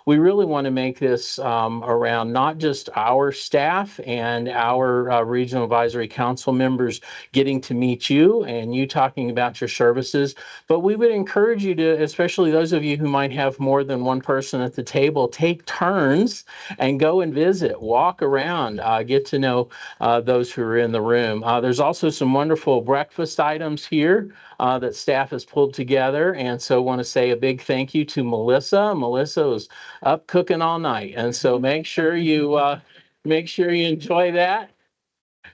we really want to make this around not just our staff and our Regional Advisory Council members getting to meet you and you talking about your services, but we would encourage you to, especially those of you who might have more than one person at the table, take turns and go and visit, walk around, get to know those who are in the room. There's also some wonderful breakfast items here that staff has pulled together. And so want to say a big thank you to Melissa. Melissa was up cooking all night. And so make sure you enjoy that.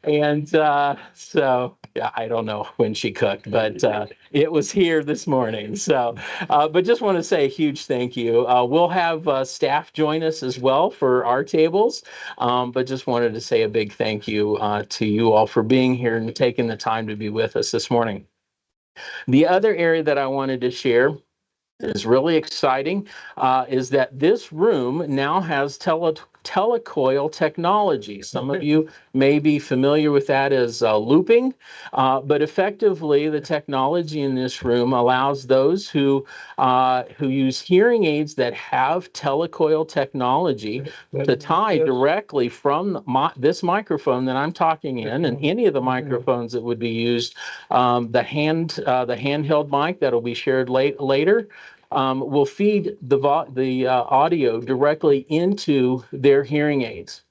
And so, yeah, I don't know when she cooked, but it was here this morning. So, but just want to say a huge thank you. We'll have staff join us as well for our tables, but just wanted to say a big thank you to you all for being here and taking the time to be with us this morning. The other area that I wanted to share is really exciting, is that this room now has telecoil technology. Some of you may be familiar with that as looping, but effectively the technology in this room allows those who use hearing aids that have telecoil technology to tie directly from this microphone that I'm talking in, and any of the microphones that would be used, the handheld mic that'll be shared later, will feed the audio directly into their hearing aids.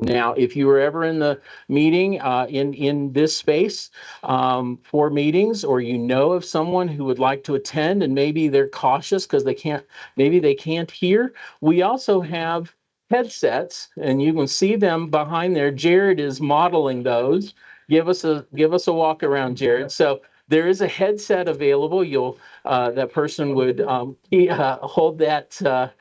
Now, if you were ever in the meeting in this space for meetings, or you know of someone who would like to attend and maybe they're cautious because they can't hear, we also have headsets, and you can see them behind there. Jared is modeling those. Give us a walk around, Jared. So there is a headset available. That person would hold that.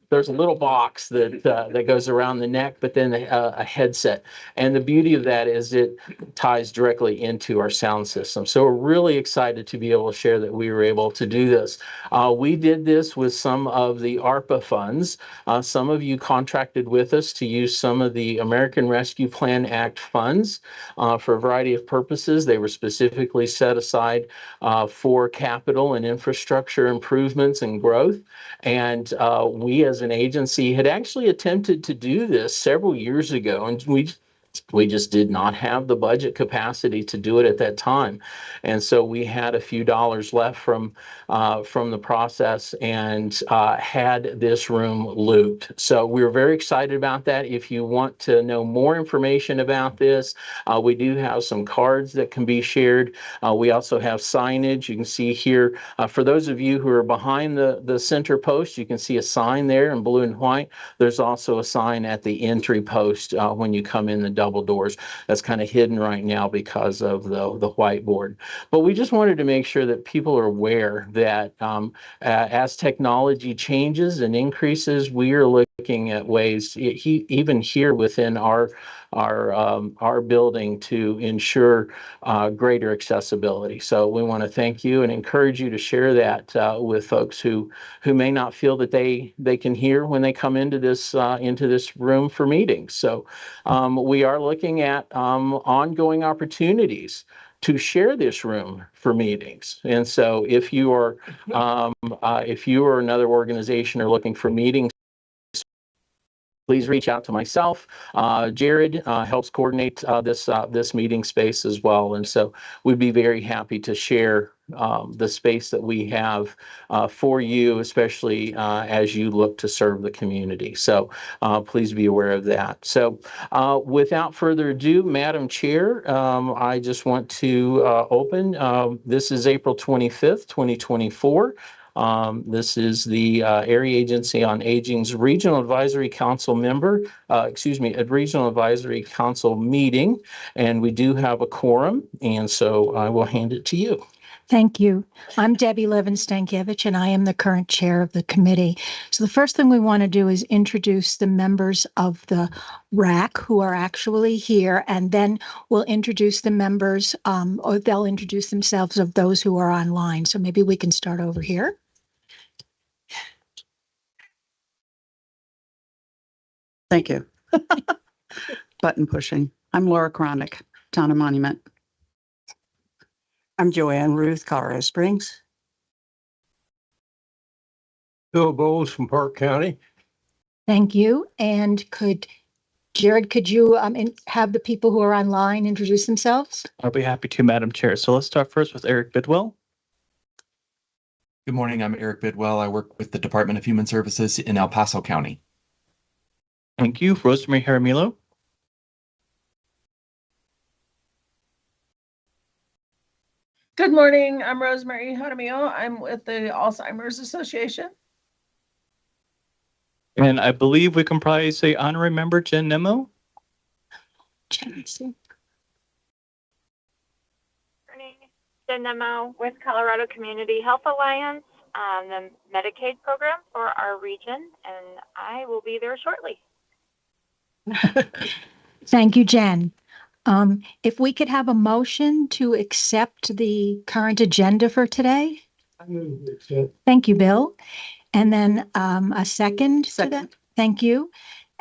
There's a little box that goes around the neck, but then a headset. And the beauty of that is it ties directly into our sound system. So we're really excited to be able to share that we were able to do this. We did this with some of the ARPA funds. Some of you contracted with us to use some of the American Rescue Plan Act funds for a variety of purposes. They were specifically set aside for capital and infrastructure improvements and growth. And we as an agency had actually attempted to do this several years ago, and we just did not have the budget capacity to do it at that time. And so we had a few dollars left from the process and had this room looped. So we were very excited about that. If you want to know more information about this, we do have some cards that can be shared. We also have signage. You can see here, for those of you who are behind the center post, you can see a sign there in blue and white. There's also a sign at the entry post when you come in the double doors. That's kind of hidden right now because of the whiteboard. But we just wanted to make sure that people are aware that as technology changes and increases, we are looking at ways, even here within our building, to ensure greater accessibility. So we want to thank you and encourage you to share that with folks who may not feel that they can hear when they come into this room for meetings. So we are looking at ongoing opportunities to share this room for meetings. And so if you or another organization are looking for meetings, please reach out to myself. Jared helps coordinate this meeting space as well. And so we'd be very happy to share the space that we have for you, especially as you look to serve the community. So please be aware of that. So without further ado, Madam Chair, I just want to open. This is April 25th, 2024. This is the Area Agency on Aging's Regional Advisory Council Regional Advisory Council meeting, and we do have a quorum, and so I will hand it to you. Thank you. I'm Debbie Levin-Stankiewicz, and I am the current chair of the committee. So the first thing we want to do is introduce the members of the RAC who are actually here, and then we'll introduce the members, or they'll introduce themselves, of those who are online. So maybe we can start over here. Thank you. Button pushing. I'm Laura Kronick, Town of Monument. I'm Joanne Ruth, Colorado Springs. Bill Bowles from Park County. Thank you. And Jared, could you have the people who are online introduce themselves? I'll be happy to, Madam Chair. So let's start first with Eric Bidwell. Good morning, I'm Eric Bidwell. I work with the Department of Human Services in El Paso County. Thank you. Rosemary Jaramillo. Good morning, I'm Rosemary Jaramillo. I'm with the Alzheimer's Association. And I believe we can probably say honorary member Jen Nemo. Jency. Morning, Jen Nemo with Colorado Community Health Alliance, the Medicaid program for our region, and I will be there shortly. Thank you, Jen. If we could have a motion to accept the current agenda for today. Thank you, Bill. And then a second to that. Thank you.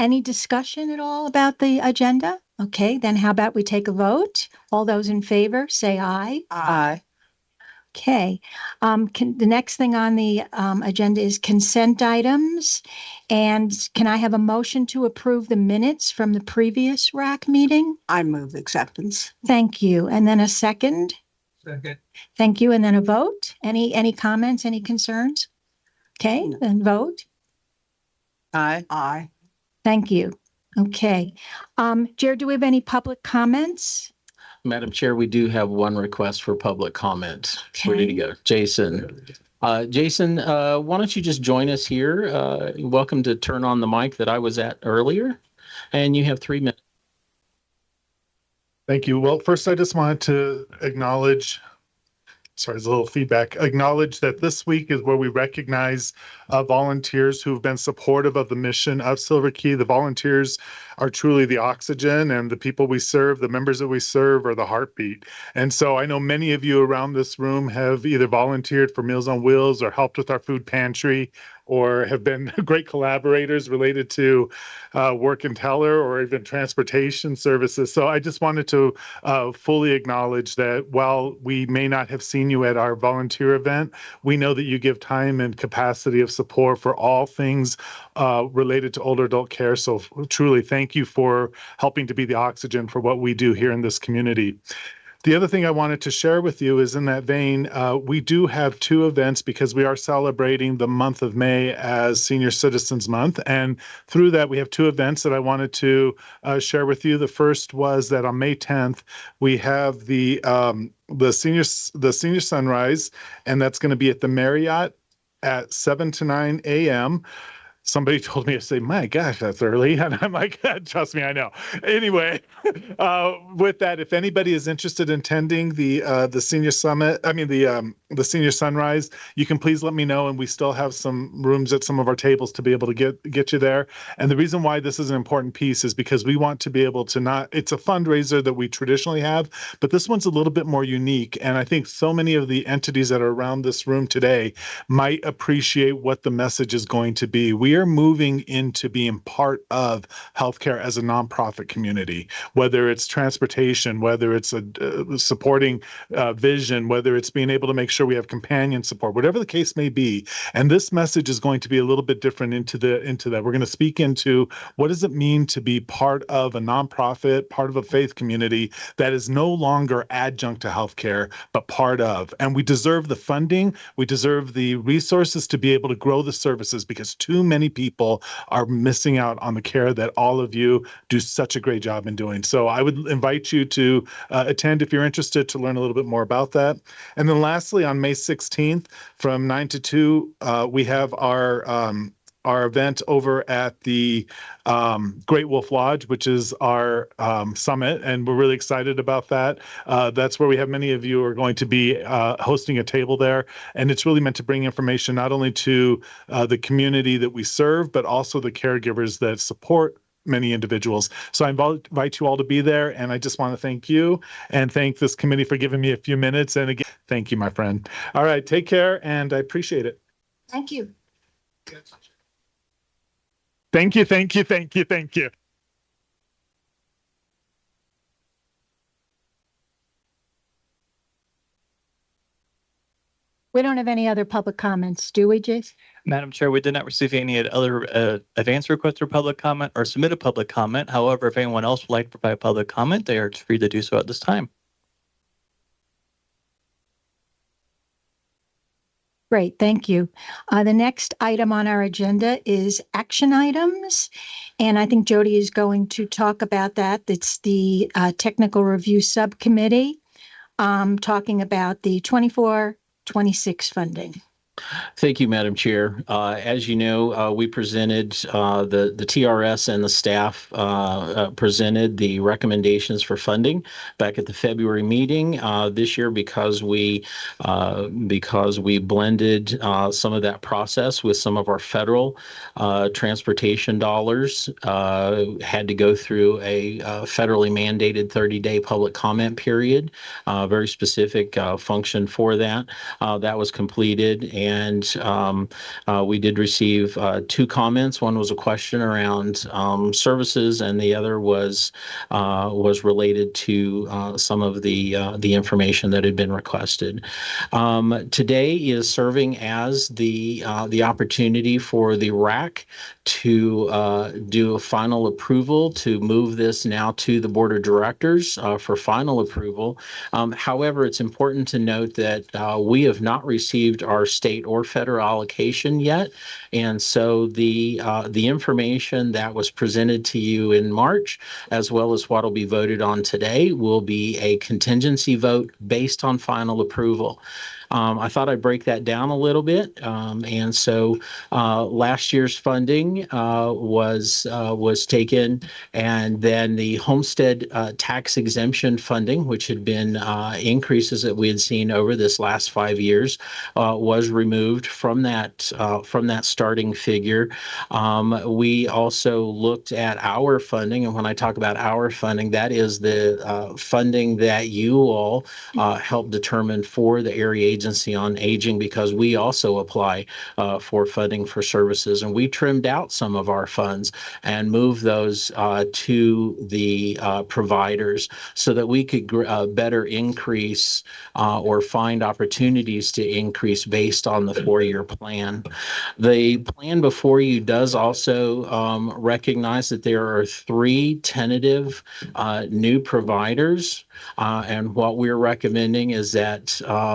Any discussion at all about the agenda? Okay, then how about we take a vote? All those in favor, say aye. Aye. Okay, the next thing on the agenda is consent items. And can I have a motion to approve the minutes from the previous RAC meeting? I move acceptance. Thank you. And then a second? Second. Thank you. And then a vote? Any comments, any concerns? Okay, then vote. Aye. Aye. Thank you. Okay. Jared, do we have any public comments? Madam Chair, we do have one request for public comment. Ready to go. Jason. Jason, why don't you just join us here? You're welcome to turn on the mic that I was at earlier. And you have 3 minutes. Thank you. Well, first, I just wanted to acknowledge, there's a little feedback, acknowledge that this week is where we recognize volunteers who've been supportive of the mission of Silver Key. The volunteers are truly the oxygen, and the people we serve, the members that we serve, are the heartbeat. And so I know many of you around this room have either volunteered for Meals on Wheels or helped with our food pantry, or have been great collaborators related to work and teller or even transportation services. So I just wanted to fully acknowledge that while we may not have seen you at our volunteer event, we know that you give time and capacity of support for all things related to older adult care. So truly, thank you for helping to be the oxygen for what we do here in this community. The other thing I wanted to share with you is in that vein, we do have 2 events because we are celebrating the month of May as Senior Citizens Month. And through that, we have 2 events that I wanted to share with you. The first was that on May 10th, we have the senior sunrise, and that's going to be at the Marriott at 7 to 9 a.m. Somebody told me to say, my gosh, that's early. And I'm like, trust me, I know. Anyway, with that, if anybody is interested in attending the senior summit, the senior sunrise, you can please let me know. And we still have some rooms at some of our tables to be able to get you there. And the reason why this is an important piece is because we want to be able to it's a fundraiser that we traditionally have, but this one's a little bit more unique. And I think so many of the entities that are around this room today might appreciate what the message is going to be. We are moving into being part of healthcare as a nonprofit community, whether it's transportation, whether it's supporting vision, whether it's being able to make sure we have companion support, whatever the case may be. And this message is going to be a little bit different into that. We're going to speak into what does it mean to be part of a nonprofit, part of a faith community that is no longer adjunct to healthcare, but part of. And we deserve the funding, we deserve the resources to be able to grow the services, because too many people are missing out on the care that all of you do such a great job in doing. So I would invite you to attend if you're interested, to learn a little bit more about that. And then lastly, on May 16th from 9 to 2, we have our event over at the Great Wolf Lodge, which is our summit, and we're really excited about that. That's where we have many of you are going to be hosting a table there, and it's really meant to bring information not only to the community that we serve, but also the caregivers that support many individuals. So I invite you all to be there, and I just want to thank you and thank this committee for giving me a few minutes. And again, thank you, my friend. All right, take care, and I appreciate it. Thank you. Thank you, thank you, thank you, thank you. We don't have any other public comments, do we, Jace? Madam Chair, we did not receive any other advance requests for public comment or submit a public comment. However, if anyone else would like to provide public comment, they are free to do so at this time. Great, thank you. The next item on our agenda is action items. And I think Jody is going to talk about that. It's the Technical Review Subcommittee talking about the 24-26 funding. Thank you, Madam Chair. As you know, we presented the TRS and the staff presented the recommendations for funding back at the February meeting. This year, because we blended some of that process with some of our federal transportation dollars, had to go through a federally mandated 30-day public comment period. Very specific function for that. That was completed. And we did receive 2 comments. One was a question around services, and the other was related to some of the information that had been requested. Today is serving as the opportunity for the RAC to do a final approval to move this now to the Board of Directors for final approval. However, it's important to note that we have not received our state or federal allocation yet. And so the information that was presented to you in March, as well as what will be voted on today, will be a contingency vote based on final approval. I thought I'd break that down a little bit. And so last year's funding was taken, and then the homestead tax exemption funding, which had been increases that we had seen over this last 5 years, was removed from that starting figure. We also looked at our funding, and when I talk about our funding, that is the funding that you all help determine for the area agency on aging, because we also apply for funding for services, and we trimmed out some of our funds and moved those to the providers so that we could better increase or find opportunities to increase based on the 4-year plan. The plan before you does also recognize that there are 3 tentative new providers, and what we're recommending is that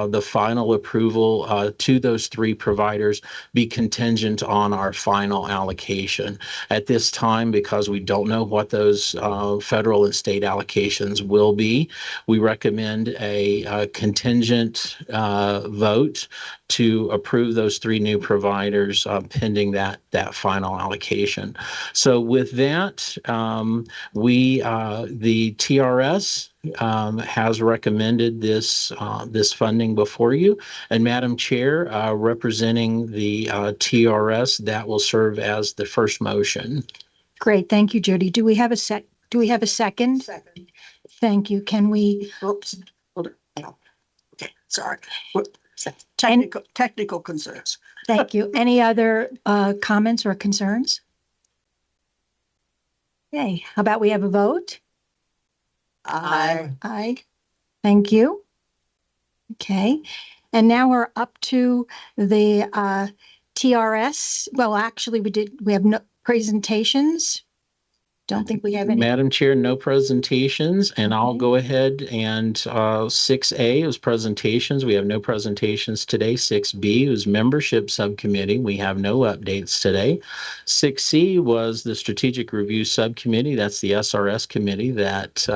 the final approval to those 3 providers be contingent on our final allocation. At this time, because we don't know what those federal and state allocations will be, we recommend a contingent vote to approve those 3 new providers pending that final allocation. So with that, the TRS has recommended this funding before you, and Madam Chair, representing the TRS, that will serve as the first motion. Great, thank you, Jody. Do we have a second? Second. Thank you. Can we? Oops. Hold it. No. Okay, sorry. Technical concerns. Thank you. Any other comments or concerns? Okay, how about we have a vote? Aye. Aye. Thank you. Okay, and now we're up to the TRS. Well, actually, we have no presentations. Don't think we have any. Madam Chair, no presentations, and I'll go ahead and 6A is presentations. We have no presentations today. 6B was membership subcommittee. We have no updates today. 6C was the strategic review subcommittee. That's the SRS committee that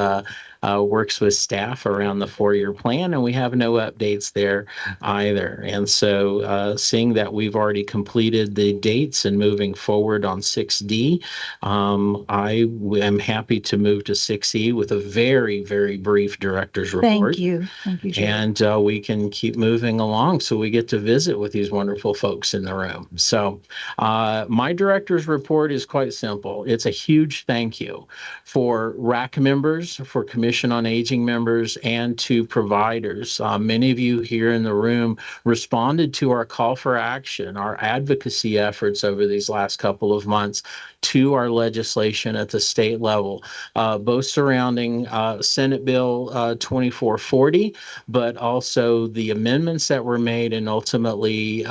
works with staff around the 4-year plan, and we have no updates there either. And so seeing that we've already completed the dates and moving forward on 6D, I am happy to move to 6E with a very, very brief director's report. Thank you. Thank you, Jay. And we can keep moving along so we get to visit with these wonderful folks in the room. So my director's report is quite simple. It's a huge thank you for RAC members, for committee Commission on Aging members and to providers. Many of you here in the room responded to our call for action, our advocacy efforts over these last couple of months to our legislation at the state level, both surrounding Senate Bill 2440, but also the amendments that were made and ultimately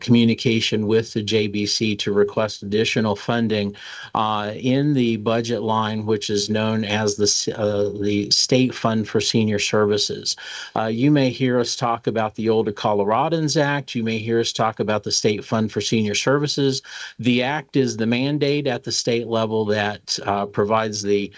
communication with the JBC to request additional funding in the budget line, which is known as the State Fund for Senior Services. You may hear us talk about the Older Coloradans Act. You may hear us talk about the State Fund for Senior Services. The act is the mandate at the state level that provides the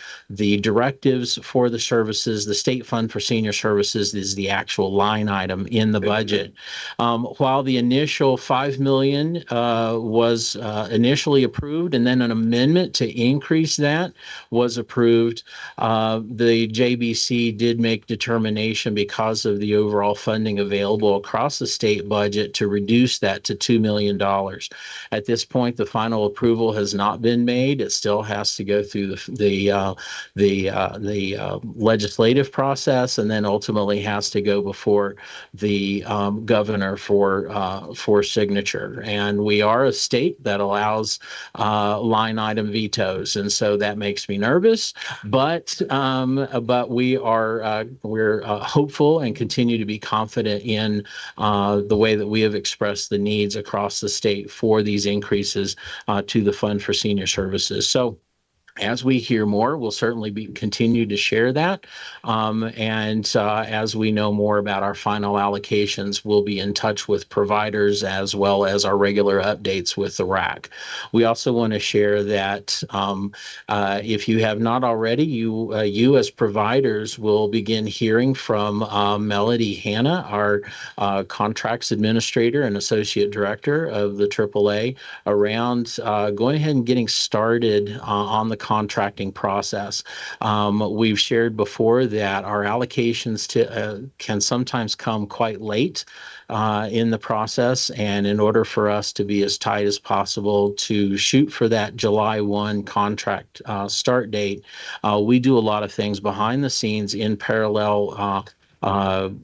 directives for the services. The State Fund for Senior Services is the actual line item in the budget. While the initial $5 million was initially approved, and then an amendment to increase that was approved, the JBC did make determination because of the overall funding available across the state budget to reduce that to $2 million. At this point, the final approval has not been made. It still has to go through the legislative process, and then ultimately has to go before the governor for signature. And we are a state that allows line item vetoes, and so that makes me nervous. But we are we're hopeful and continue to be confident in the way that we have expressed the needs across the state for these increases to the Fund for Senior Services. So as we hear more, we'll certainly continue to share that. As we know more about our final allocations, we'll be in touch with providers as well as our regular updates with the RAC. We also want to share that if you have not already, you as providers will begin hearing from Melody Hanna, our contracts administrator and associate director of the AAA, around going ahead and getting started on the contracting process. We've shared before that our allocations can sometimes come quite late in the process, and in order for us to be as tight as possible to shoot for that July 1 contract start date, we do a lot of things behind the scenes in parallel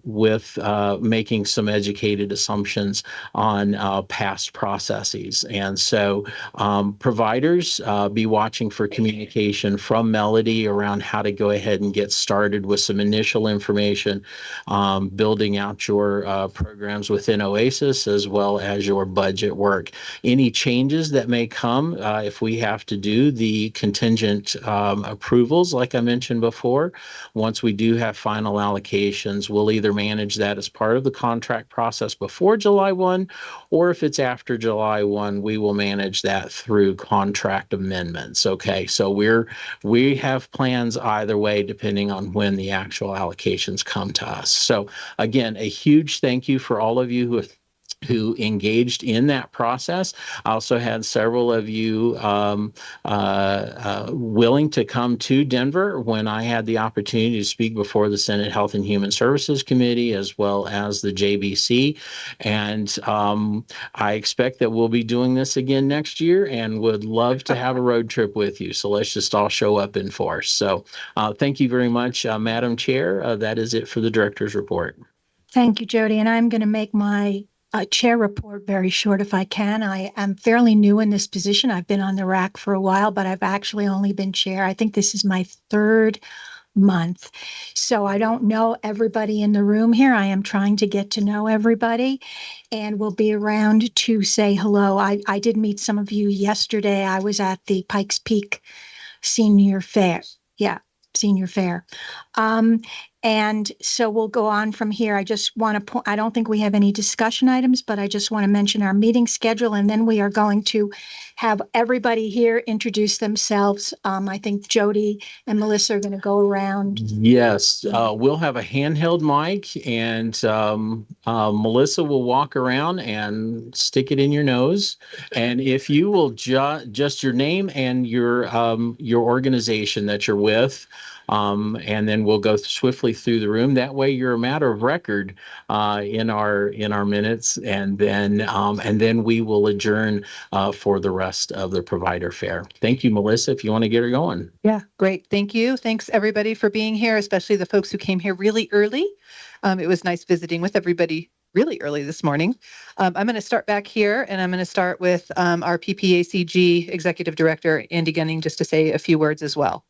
with making some educated assumptions on past processes. And so providers, be watching for communication from Melody around how to go ahead and get started with some initial information, building out your programs within OASIS as well as your budget work. Any changes that may come if we have to do the contingent approvals, like I mentioned before, once we do have final allocations, we'll either manage that as part of the contract process before July 1, or if it's after July 1, we will manage that through contract amendments. Okay, so we have plans either way, depending on when the actual allocations come to us. So again, a huge thank you for all of you who engaged in that process. I also had several of you willing to come to Denver when I had the opportunity to speak before the Senate Health and Human Services Committee as well as the JBC. And I expect that we'll be doing this again next year and would love to have a road trip with you. So let's just all show up in force. So thank you very much, Madam Chair. That is it for the director's report. Thank you, Jody. And I'm going to make my chair report very short if I can. I am fairly new in this position. I've been on the RAC for a while, but I've actually only been chair. I think this is my third month. So I don't know everybody in the room here. I am trying to get to know everybody and will be around to say hello. I did meet some of you yesterday. I was at the Pikes Peak Senior Fair. Yeah, Senior Fair. And so we'll go on from here. I just want to point, I don't think we have any discussion items, but I just want to mention our meeting schedule, and then we are going to have everybody here introduce themselves. I think Jody and Melissa are going to go around. Yes, we'll have a handheld mic, and Melissa will walk around and stick it in your nose. And if you will just your name and your organization that you're with, and then we'll go swiftly through the room. That way, you're a matter of record in our minutes, and then we will adjourn for the rest of the provider fair. Thank you, Melissa. If you want to get her going. Yeah, great. Thank you. Thanks everybody for being here, especially the folks who came here really early. It was nice visiting with everybody really early this morning. I'm going to start back here, and I'm going to start with our PPACG Executive Director, Andy Gunning, just to say a few words as well.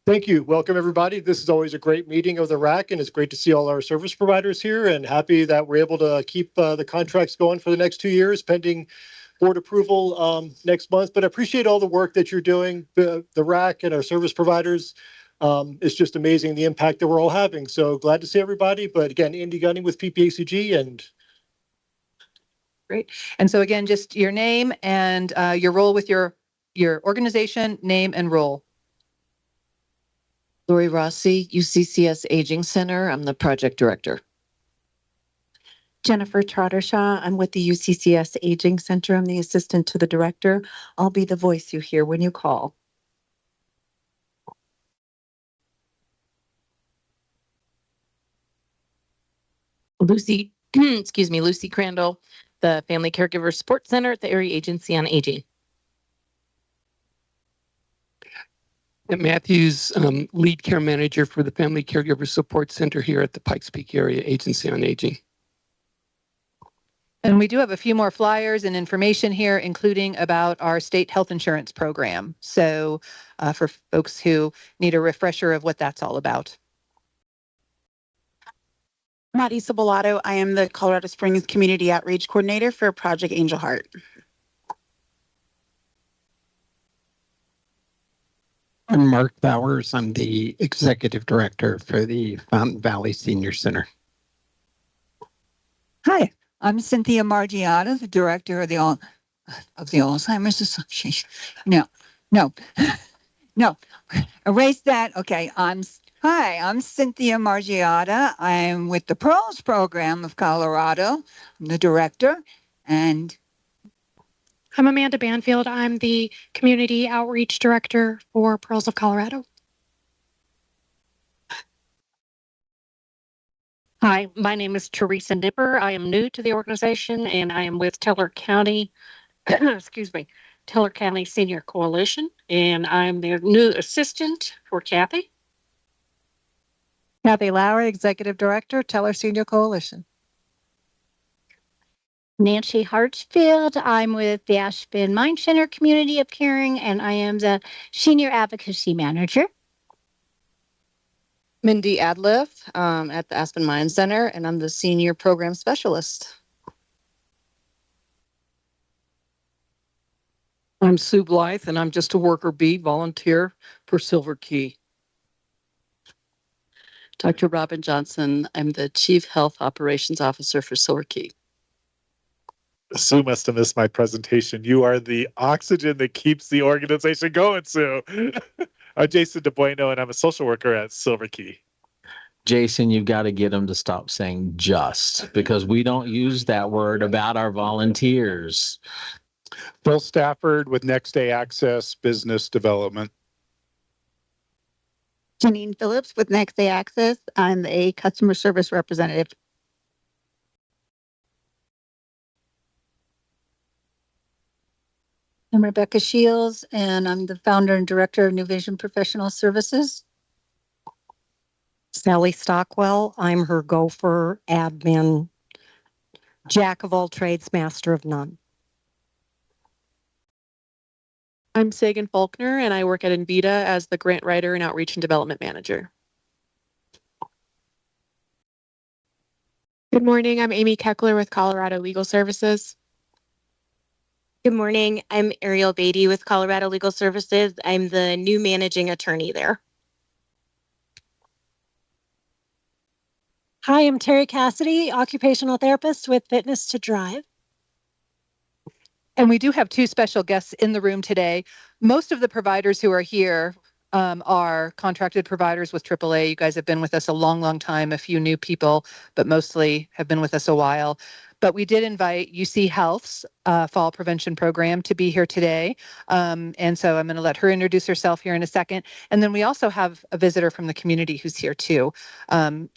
Thank you. Welcome, everybody. This is always a great meeting of the RAC, and it's great to see all our service providers here, and happy that we're able to keep the contracts going for the next 2 years pending board approval next month. But I appreciate all the work that you're doing. The RAC and our service providers. It's just amazing the impact that we're all having. So glad to see everybody. But again, Andy Gunning with PPACG, and great. And so again, just your name and your role with your organization, name and role. Lori Rossi, UCCS Aging Center. I'm the project director. Jennifer Trottershaw. I'm with the UCCS Aging Center. I'm the assistant to the director. I'll be the voice you hear when you call. Lucy, excuse me, Lucy Crandall, the Family Caregiver Support Center at the Area Agency on Aging. Matt Matthews, lead care manager for the Family Caregiver Support Center here at the Pikes Peak Area Agency on Aging. And we do have a few more flyers and information here, including about our state health insurance program. So for folks who need a refresher of what that's all about. Marisa Bellotto. I am the Colorado Springs Community Outreach Coordinator for Project Angel Heart. I'm Mark Bowers. I'm the Executive Director for the Fountain Valley Senior Center. Hi, I'm Cynthia Margiata, the Director of the Alzheimer's Association. No, erase that. Okay, Hi, I'm Cynthia Margiata. I'm with the Pearls Program of Colorado. I'm the Director, and I'm Amanda Banfield. I'm the Community Outreach Director for Pearls of Colorado. Hi, my name is Teresa Nipper. I am new to the organization, and I am with Teller County, excuse me, Teller County Senior Coalition, and I'm their new assistant for Kathy. Kathy Lowry, Executive Director, Teller Senior Coalition. Nancy Hartsfield. I'm with the Aspen Mine Center Community of Caring, and I am the Senior Advocacy Manager. Mindy Adliff at the Aspen Mine Center, and I'm the Senior Program Specialist. I'm Sue Blythe, and I'm just a worker bee volunteer for Silver Key. Dr. Robin Johnson. I'm the Chief Health Operations Officer for Silver Key. Sue must have missed my presentation. You are the oxygen that keeps the organization going, Sue. I'm Jason DeBueno, and I'm a social worker at Silver Key. Jason, you've got to get them to stop saying just, because we don't use that word about our volunteers. Phil Stafford with Next Day Access Business Development. Janine Phillips with Next Day Access. I'm a customer service representative. I'm Rebecca Shields, and I'm the founder and director of New Vision Professional Services. Sally Stockwell. I'm her gopher, admin, jack of all trades, master of none. I'm Sagan Faulkner, and I work at Invita as the grant writer and outreach and development manager. Good morning. I'm Amy Keckler with Colorado Legal Services. Good morning. I'm Ariel Beatty with Colorado Legal Services. I'm the new managing attorney there. Hi, I'm Terry Cassidy, occupational therapist with Fitness to Drive. And we do have two special guests in the room today. Most of the providers who are here are contracted providers with AAA. You guys have been with us a long, long time, a few new people, but mostly have been with us a while. But we did invite UC Health's fall prevention program to be here today. And so I'm going to let her introduce herself here in a second. And then we also have a visitor from the community who's here too,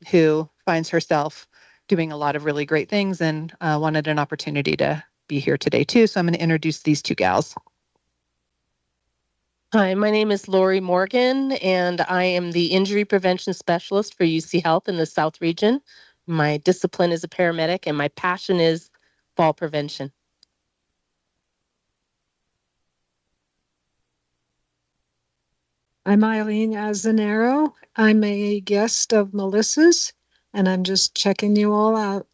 who finds herself doing a lot of really great things and wanted an opportunity to be here today too. So I'm going to introduce these two gals. Hi, my name is Lori Morgan, and I am the injury prevention specialist for UC Health in the South region. My discipline is a paramedic, and my passion is fall prevention. I'm Eileen Azanero. I'm a guest of Melissa's, and I'm just checking you all out.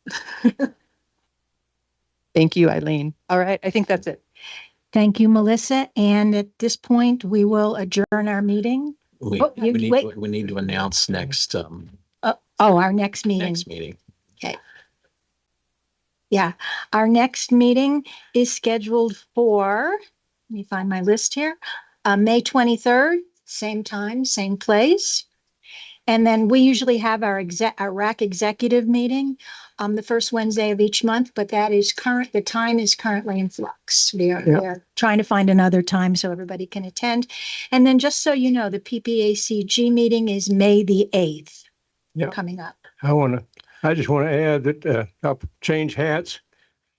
Thank you, Eileen. All right, I think that's it. Thank you, Melissa. And at this point, we will adjourn our meeting. We need to announce next Our next meeting. Okay. Yeah, our next meeting is scheduled for, let me find my list here, May 23rd, same time, same place. And then we usually have our RAC executive meeting the first Wednesday of each month, but the time is currently in flux. We are trying to find another time so everybody can attend. And then just so you know, the PPACG meeting is May the 8th coming up. I just want to add that I'll change hats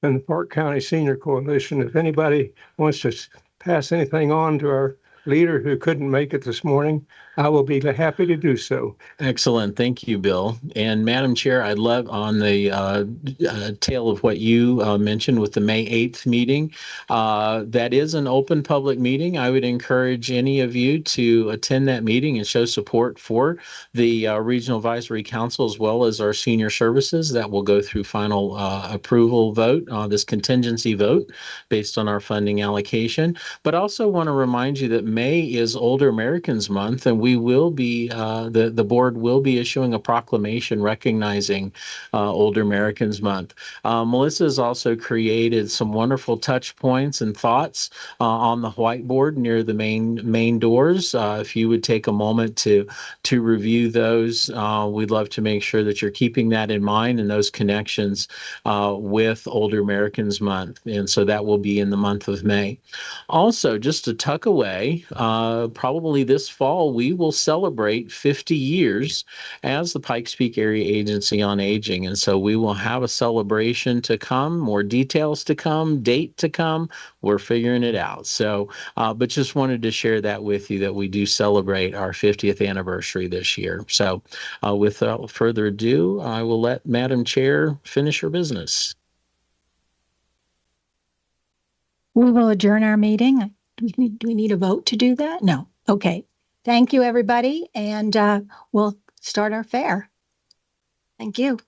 in the Park County Senior Coalition. If anybody wants to pass anything on to our leader who couldn't make it this morning, I will be happy to do so. Excellent. Thank you, Bill. And Madam Chair, I'd love on the tail of what you mentioned with the May 8th meeting. That is an open public meeting. I would encourage any of you to attend that meeting and show support for the Regional Advisory Council as well as our senior services that will go through final approval vote, this contingency vote based on our funding allocation. But also want to remind you that May is Older Americans Month, and we will be, the board will be issuing a proclamation recognizing Older Americans Month. Melissa has also created some wonderful touch points and thoughts on the whiteboard near the main doors. If you would take a moment to review those, we'd love to make sure that you're keeping that in mind and those connections with Older Americans Month. And so that will be in the month of May. Also, just to tuck away, probably this fall, we will celebrate 50 years as the Pikes Peak Area Agency on Aging. And so we will have a celebration to come, more details to come, date to come. We're figuring it out. So, but just wanted to share that with you that we do celebrate our 50th anniversary this year. So without further ado, I will let Madam Chair finish her business. We will adjourn our meeting. Do we need a vote to do that? No. Okay. Thank you, everybody. And we'll start our fair. Thank you.